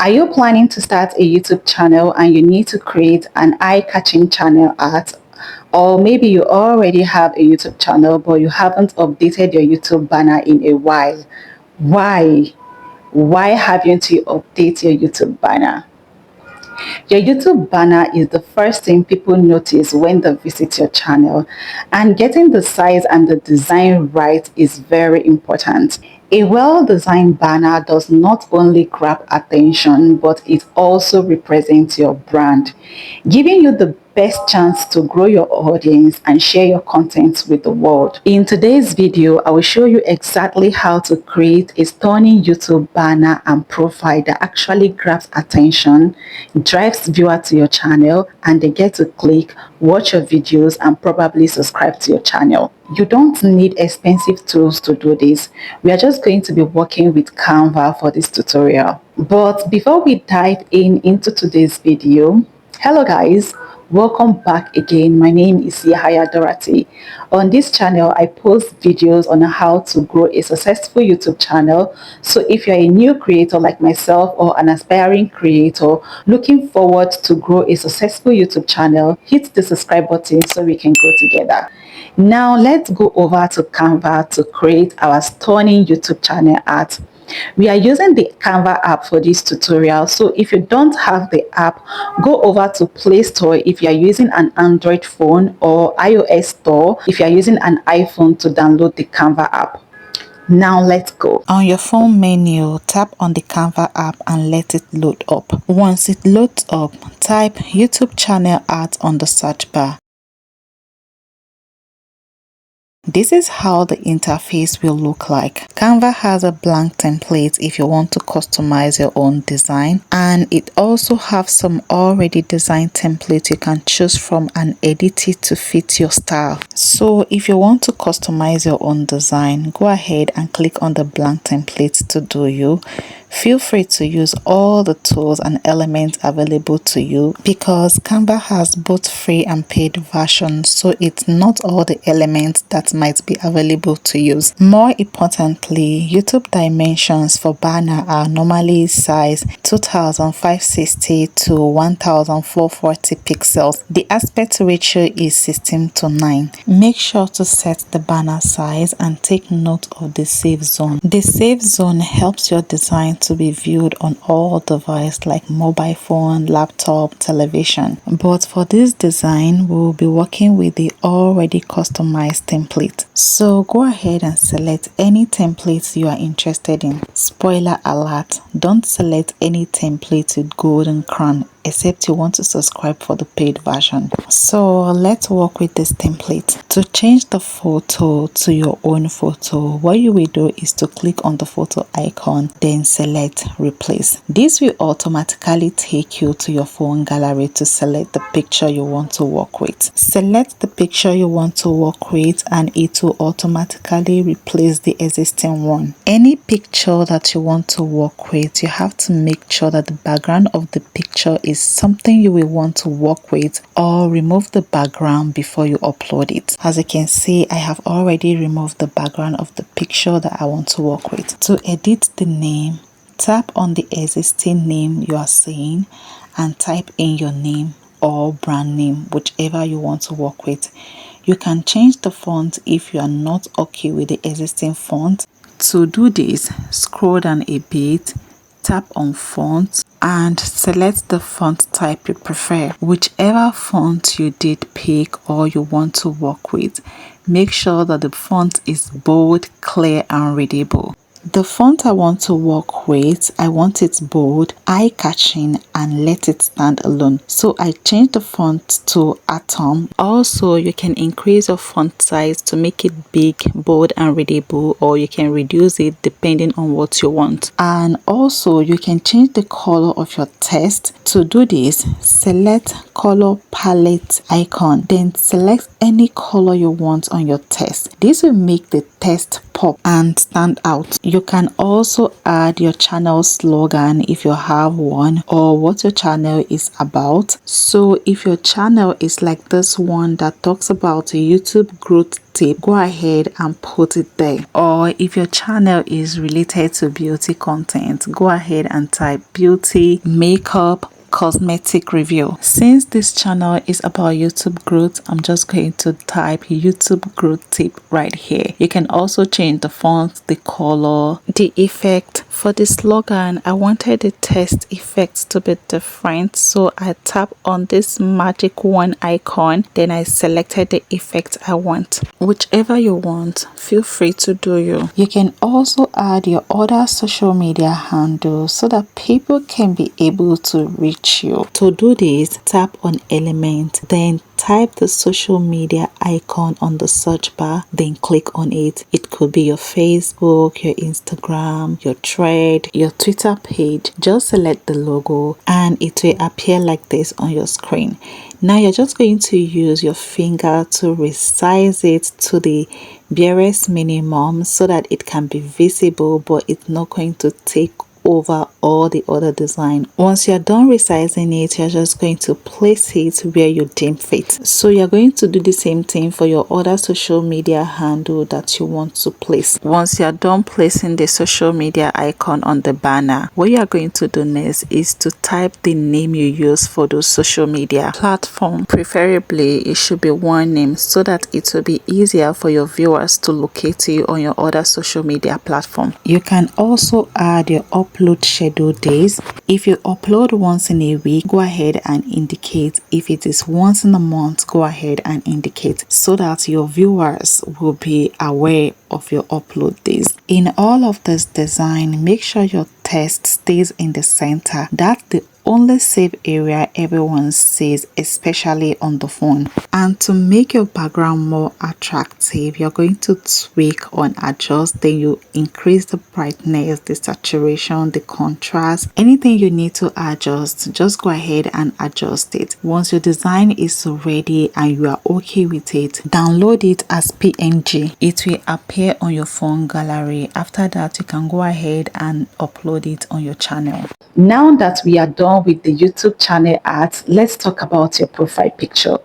Are you planning to start a YouTube channel and you need to create an eye-catching channel art? Or maybe you already have a YouTube channel but you haven't updated your YouTube banner in a while. Why? Why haven't you updated your YouTube banner? Your YouTube banner is the first thing people notice when they visit your channel, and getting the size and the design right is very important. A well-designed banner does not only grab attention, but it also represents your brand, giving you the best chance to grow your audience and share your content with the world. In today's video, I will show you exactly how to create a stunning YouTube banner and profile that actually grabs attention, drives viewers to your channel, and they get to click, watch your videos, and probably subscribe to your channel. You don't need expensive tools to do this. We are just going to be working with Canva for this tutorial. But before we dive into today's video, hello guys, welcome back again. My name is Yahaya Dorothy. On this channel, I post videos on how to grow a successful YouTube channel. So if you're a new creator like myself or an aspiring creator looking forward to grow a successful YouTube channel, hit the subscribe button so we can grow together. Now let's go over to Canva to create our stunning YouTube channel art. We are using the Canva app for this tutorial, so if you don't have the app, go over to Play Store if you are using an Android phone, or iOS Store if you are using an iPhone to download the Canva app. Now let's go. On your phone menu, tap on the Canva app and let it load up. Once it loads up, type YouTube channel art on the search bar. This is how the interface will look like. Canva has a blank template if you want to customize your own design, and it also has some already designed templates you can choose from and edit it to fit your style. So if you want to customize your own design, go ahead and click on the blank template to do you. Feel free to use all the tools and elements available to you, because Canva has both free and paid versions, so it's not all the elements that might be available to use. More importantly, YouTube dimensions for banner are normally size 2560 to 1440 pixels. The aspect ratio is 16:9. Make sure to set the banner size and take note of the save zone. The save zone helps your design to be viewed on all devices like mobile phone, laptop, television. But for this design, we will be working with the already customized template. So go ahead and select any templates you are interested in. Spoiler alert, don't select any template with golden crown except you want to subscribe for the paid version. So let's work with this template. To change the photo to your own photo, what you will do is to click on the photo icon, then select replace. This will automatically take you to your phone gallery to select the picture you want to work with. Select the picture you want to work with and it will automatically replace the existing one. Any picture that you want to work with, you have to make sure that the background of the picture is something you will want to work with, or remove the background before you upload it. As you can see, I have already removed the background of the picture that I want to work with. To edit the name, tap on the existing name you are seeing and type in your name or brand name, whichever you want to work with. You can change the font if you are not okay with the existing font. To do this, scroll down a bit, tap on font and select the font type you prefer. Whichever font you did pick or you want to work with, make sure that the font is bold, clear and readable. The font I want to work with, I want it bold, eye-catching and let it stand alone. So I changed the font to Atom. Also, you can increase your font size to make it big, bold and readable, or you can reduce it depending on what you want. And also, you can change the color of your text. To do this, select color palette icon, then select any color you want on your text. This will make the text pop and stand out. You can also add your channel slogan if you have one, or what your channel is about. So if your channel is like this one that talks about YouTube growth tip, go ahead and put it there. Or if your channel is related to beauty content, go ahead and type beauty, makeup, cosmetic review. Since this channel is about YouTube growth, I'm just going to type YouTube growth tip right here. You can also change the font, the color, the effect. For the slogan, I wanted the text effects to be different, so I tap on this magic one icon, then I selected the effect I want. Whichever you want, feel free to do you. You can also add your other social media handles so that people can be able to reach you. To do this, tap on element, then type the social media icon on the search bar, then click on it. It could be your Facebook, your Instagram, your thread, your Twitter page. Just select the logo and it will appear like this on your screen. Now you're just going to use your finger to resize it to the barest minimum so that it can be visible, but it's not going to take over all the other design. Once you're done resizing it, you're just going to place it where you deem fit. So you're going to do the same thing for your other social media handle that you want to place. Once you're done placing the social media icon on the banner, what you're going to do next is to type the name you use for those social media platform. Preferably it should be one name so that it will be easier for your viewers to locate you on your other social media platform. You can also add your upload schedule days. If you upload once in a week, go ahead and indicate. If it is once in a month, go ahead and indicate so that your viewers will be aware of your upload days. In all of this design, make sure your text stays in the center. That's the only safe area everyone sees, especially on the phone. And to make your background more attractive, you're going to tweak or adjust. Then you increase the brightness, the saturation, the contrast. Anything you need to adjust, just go ahead and adjust it. Once your design is ready and you are okay with it, download it as PNG. It will appear on your phone gallery. After that, you can go ahead and upload it on your channel. Now that we are done with the YouTube channel art, let's talk about your profile picture.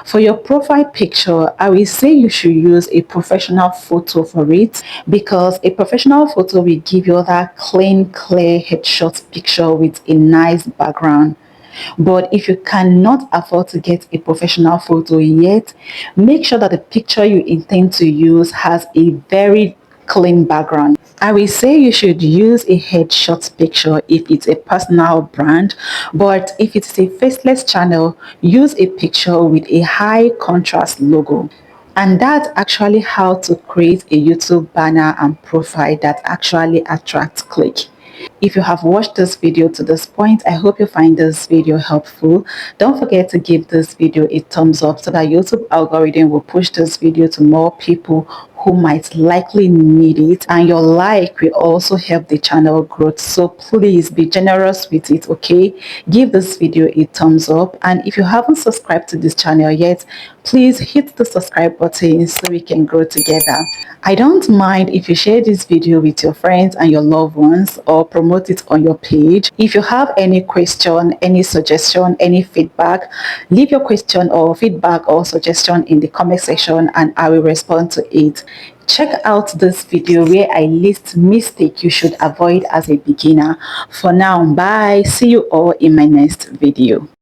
For your profile picture, I will say you should use a professional photo for it, because a professional photo will give you that clean, clear headshot picture with a nice background. But if you cannot afford to get a professional photo yet, make sure that the picture you intend to use has a very clean background. I will say you should use a headshot picture if it's a personal brand, but if it's a faceless channel, use a picture with a high contrast logo. And that's actually how to create a YouTube banner and profile that actually attracts click. If you have watched this video to this point, I hope you find this video helpful. Don't forget to give this video a thumbs up so that YouTube algorithm will push this video to more people who might likely need it, and your like will also help the channel growth. So please be generous with it, okay? Give this video a thumbs up, and if you haven't subscribed to this channel yet, please hit the subscribe button so we can grow together. I don't mind if you share this video with your friends and your loved ones or promote it on your page. If you have any question, any suggestion, any feedback, leave your question or feedback or suggestion in the comment section and I will respond to it. Check out this video where I list mistakes you should avoid as a beginner. For now, bye. See you all in my next video.